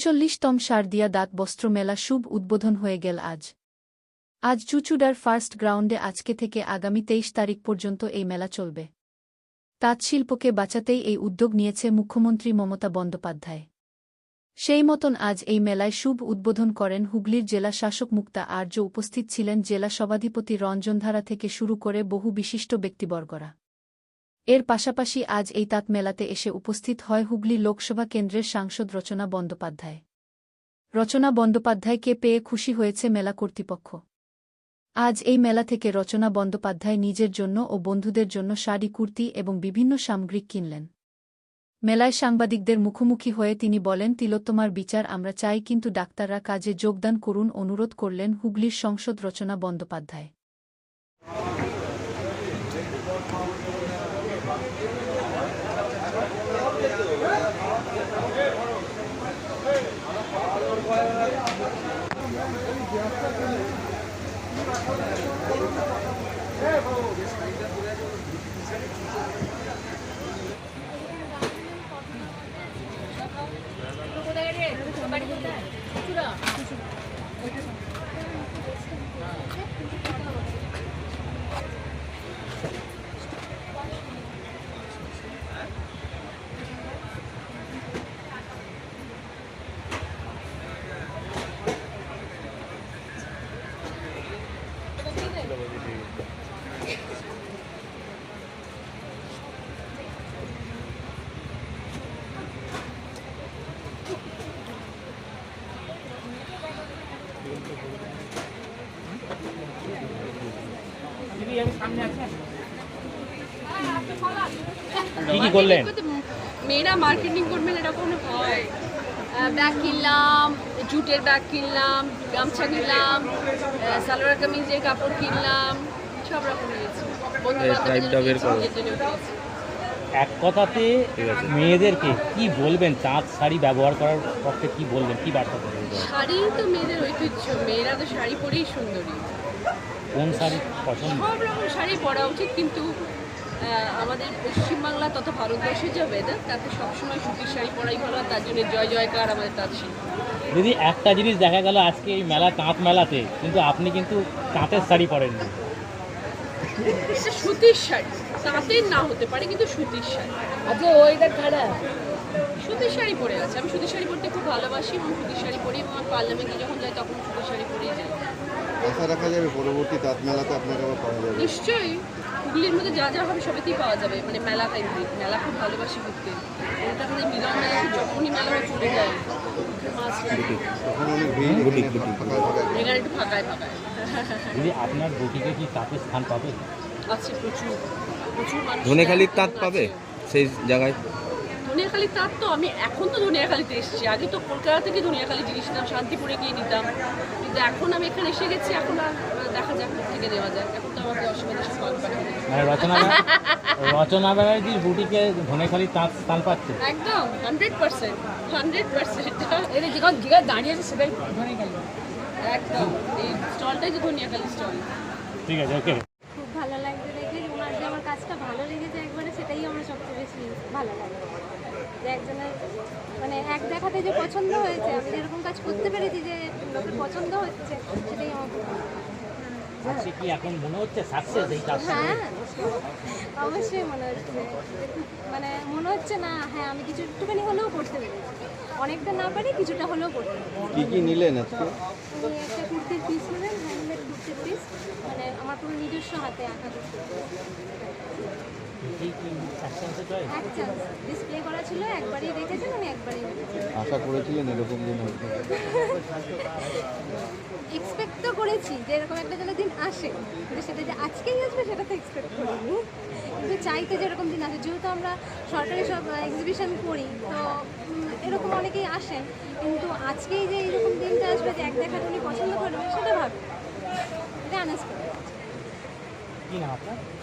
৩৯তম শারদিয়া দাঁত বস্ত্র মেলা শুভ উদ্বোধন হয়ে গেল আজ চুচুড়ার ফার্স্ট গ্রাউন্ডে আজকে থেকে আগামী ২৩ তারিখ পর্যন্ত এই মেলা চলবে। তাঁতশিল্পকে বাঁচাতেই এই উদ্যোগ নিয়েছে মুখ্যমন্ত্রী মমতা বন্দ্যোপাধ্যায়। সেই মতন আজ এই মেলায় শুভ উদ্বোধন করেন হুগলির জেলা শাসক মুক্তা আর্য। উপস্থিত ছিলেন জেলা সভাধিপতি রঞ্জনধারা থেকে শুরু করে বহু বিশিষ্ট ব্যক্তিবর্গরা। এর পাশাপাশি আজ এই তাঁত মেলাতে এসে উপস্থিত হয় হুগলি লোকসভা কেন্দ্রের সাংসদ রচনা বন্দ্যোপাধ্যায়। রচনা বন্দ্যোপাধ্যায়কে পেয়ে খুশি হয়েছে মেলা কর্তৃপক্ষ। আজ এই মেলা থেকে রচনা বন্দ্যোপাধ্যায় নিজের জন্য ও বন্ধুদের জন্য শাড়ি, কুর্তি এবং বিভিন্ন সামগ্রিক কিনলেন। মেলায় সাংবাদিকদের মুখোমুখি হয়ে তিনি বলেন, তিলোত্তমার বিচার আমরা চাই, কিন্তু ডাক্তাররা কাজে যোগদান করুন, অনুরোধ করলেন হুগলির সাংসদ রচনা বন্দ্যোপাধ্যায়। কি করলেন? মেয়েরা মার্কেটিং করবেন এরকম হয়। ব্যাগ কিনলাম, জুটের ব্যাগ কিনলাম, গামছা কিনলাম, সালোয়ার কামিজের কাপড় কিনলাম, সব রকম নিয়েছি। এক কথাতে মেয়েদেরকে কি বলবেন, তাঁত শাড়ি ব্যবহার করার পক্ষে কি বলবেন, কি বার্তা দেবেন? শাড়ি তো মেয়েদের ঐতিহ্য, মেয়েরা তো শাড়ি পরেই সুন্দরী। কোন শাড়ি পছন্দ? সব রকম শাড়ি পরা উচিত, কিন্তু আমাদের পশ্চিমবাংলা তত ভারতবর্ষে যা ওয়েদার, তাতে সবসময় সুতির শাড়ি পরাই ভালো। তার জন্য জয় জয়কার আমাদের তাঁত শিল্প। দিদি, একটা জিনিস দেখা গেল আজকে এই মেলা, তাঁত মেলাতে কিন্তু আপনি কিন্তু তাঁতের শাড়ি পরেননি। সুতির শাড়ি, তাঁতের না হতে পারে, কিন্তু সুতির শাড়ি। আজকে ওয়েদার খারাপ, সুতির শাড়ি পরে আছে। আমি সুতির শাড়ি পরতে খুব ভালোবাসি এবং সুতির শাড়ি পরি, এবং পার্লামেন্টে যখন যাই তখন সুতির শাড়ি পরেই যাই। আশা রাখা যাবে পরবর্তী তাঁত মেলাতে আপনাকে আবার পাওয়া যাবে? নিশ্চয়ই, হুগলির মধ্যে যা যা হবে সবেতেই পাওয়া যাবে। মানে মেলা কেন্দ্রিক, মেলা খুব ভালোবাসি ঘুরতে। ওটা আমাদের মিলন মেলা, যখনই মেলা চলে যায় তখন অনেক ভিড়, এখানে একটু ফাঁকায় ফাঁকায়। দিদি, আপনার বুটিকে কি তাঁতের স্থান পাবে? আছে প্রচুর প্রচুর মানুষ। ধনেখালির তাঁত পাবে সেই জায়গায়? ধনিয়াখালির তাঁত তো আমি এখন তো ধনিয়াখালিতে এসেছি, আগে তো কলকাতা থেকে ধনিয়াখালি জিনিস নিতাম, শান্তিপুরে গিয়ে নিতাম, কিন্তু এখন আমি এখানে এসে গেছি। এখন আর দেখা যাক থেকে দেওয়া যায়, এখন তো আমাকে অসুবিধা সব মানে রচনা ব্যানার্জির বুটিকে ধনেখালির তাঁত স্থান পাচ্ছে একদম 100%। এটা যেখানে দাঁড়িয়ে আছে সেটাই ধনিয়াখালি, একদম এই স্টলটাই তো ধনিয়াখালি স্টল। ঠিক আছে, ওকে। খুব ভালো লাগছে দেখে, ওনার যে আমার কাজটা ভালো লেগেছে একবারে, সেটাই আমার সবচেয়ে বেশি ভালো লাগে। যে একজনের মানে এক দেখাতে যে পছন্দ হয়েছে, আমি যেরকম কাজ করতে পেরেছি যে লোকের পছন্দ হচ্ছে, সেটাই আমার খুব ভালো লাগে। আজকে কি এখন মনে হচ্ছে সাকসেস এই কাজটা? হ্যাঁ, অবশ্যই মনে হচ্ছে, মানে মনে হচ্ছে না, হ্যাঁ আমি কিছু একটুখানি হলেও করতে পেরেছি। অনেকটা না পারি, কিছুটা হলেও করতে পেরেছি। কি কি নিলেন আজকে? আমি একটা কুর্তির পিস নিলেন, হ্যান্ডমেড কুর্তির পিস, মানে আমার পুরো নিজস্ব হাতে আঁকা কুর্তির পিস। ডিসপ্লে করা ছিল, একবারই দেখেছেন, আমি একবারই দেখেছি। আশা করেছিলেন এরকম দিন হয়েছে? এক্সপেক্ট তো করেছি যে এরকম একটা যেন দিন আসে, কিন্তু সেটা যে আজকেই আসবে সেটা তো এক্সপেক্ট করিনি। কিন্তু চাইতে যে এরকম দিন আসে, যেহেতু আমরা সরকারি সব এক্সিবিশন করি, তো এরকম অনেকেই আসেন, কিন্তু আজকেই যে এইরকম দিনটা আসবে যে এক দেখাতে উনি পছন্দ করবেন, সেটা ভাবে, এটা আনএক্সপেক্টেড। কি না আপনার?